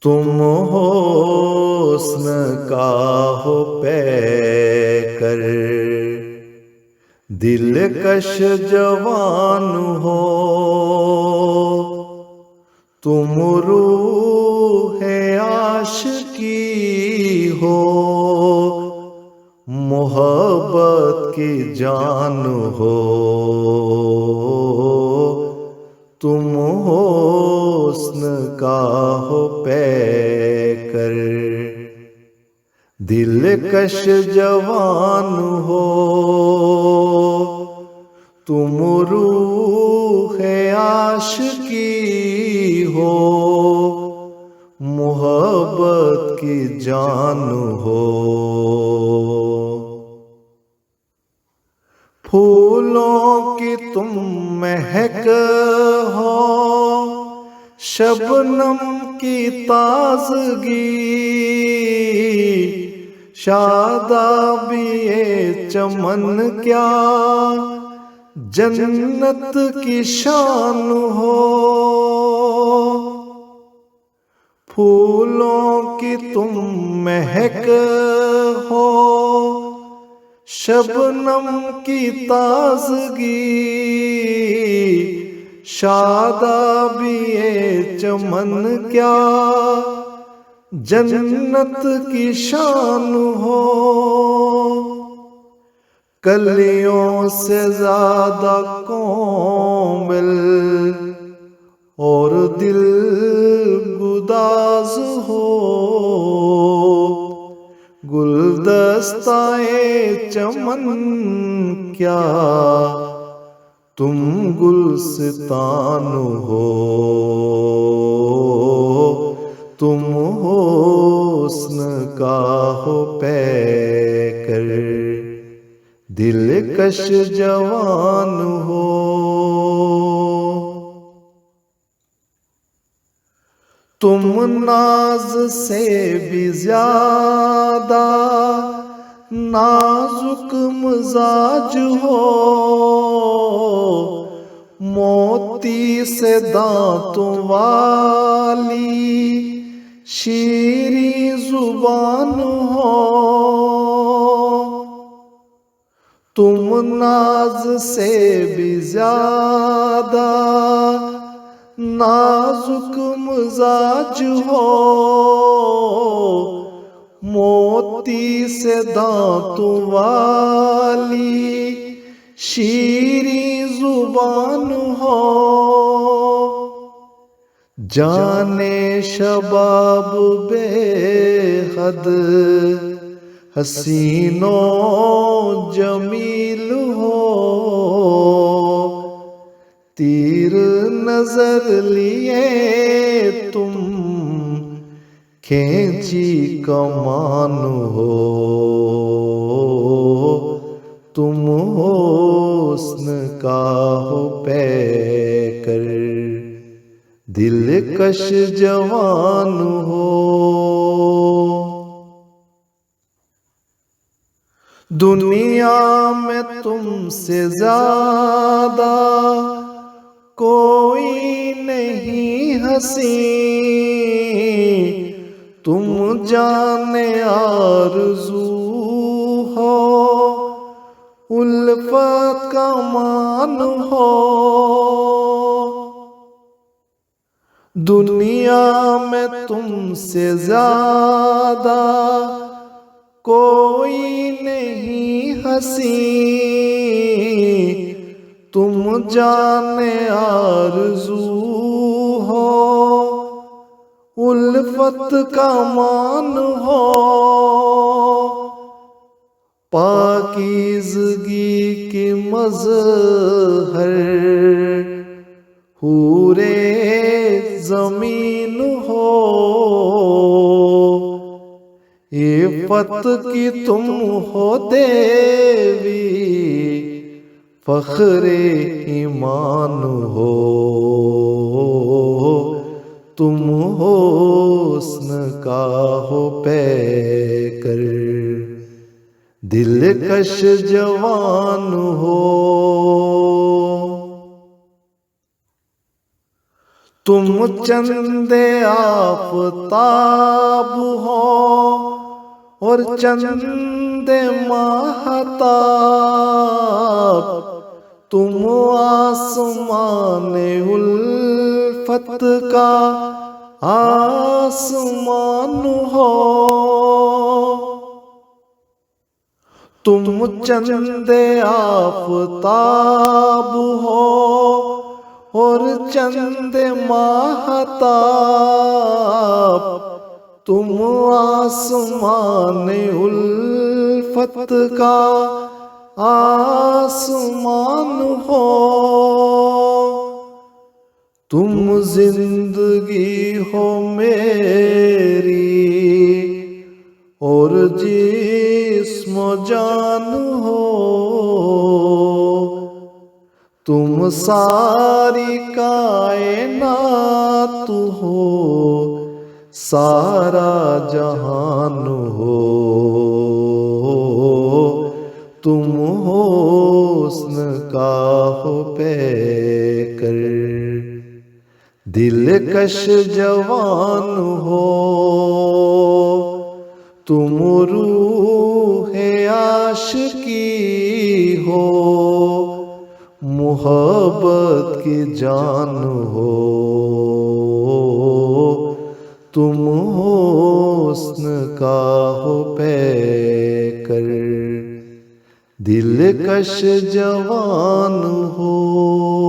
تم حسن کا ہو پیکر، دلکش جوان ہو، تم روح عاشقی ہو، محبت کی جان ہو، تم حسن کا ہو پیکر، دلکش جوان ہو، تم روح عاشقی ہو، محبت کی جان ہو، پھولوں کی تم مہک ہو، شبنم کی تازگی، شادابی چمن کیا جنت کی شان ہو، پھولوں کی تم مہک ہو، شبنم کی تازگی، شادابی چمن کیا جنت کی شان ہو، کلیوں سے زیادہ کومل اور دل گداز ہو، گلدستہ چمن کیا تم گلستان ہو، تم حسن کا ہو پیکر، دلکش جوان ہو، تم ناز سے بھی زیادہ نازک مزاج ہو، موتی سے دانتوں والی شیریں زبان ہو، تم ناز سے بھی زیادہ نازک مزاج ہو، موتی سے دانتوں والی شیریں زبان ہو، جانے شباب بے حد حسین و جمیل ہو، تیر نظر لیے تم کھینچی کمان ہو، تم حسن کا ہو پیکر، دلکش جوان ہو، دنیا میں تم سے زیادہ کوئی نہیں حسین، تم جانے آرزو ہو، الفت کا مان ہو، دنیا میں تم سے زیادہ کوئی نہیں حسین، تم جانے آرزو ہو، الفت کا مان ہو، پاکیزگی کی مظہر حور زمین ہو، عفت کی تم ہو دیوی، فخر ایمان ہو، تم حسن کا ہو پیکر، دلکش جوان ہو، تم چندے آفتاب ہو اور چندے ماہتاب، تم آسمان الفت کا آسمان ہو۔ تم چندے آفتاب ہو اور چند ماہتاب، تم آسمان الفت کا آسمان ہو۔ تم زندگی ہو میری اور جسم و جان ہو، تم ساری کائنات ہو، سارا جہان ہو۔ تم حسن کا ہو پیکر، دلکش جوان ہو، تم روح عاشقی ہو، محبت کی جان ہو۔ تم حسن کا ہو پیکر، دلکش جوان ہو۔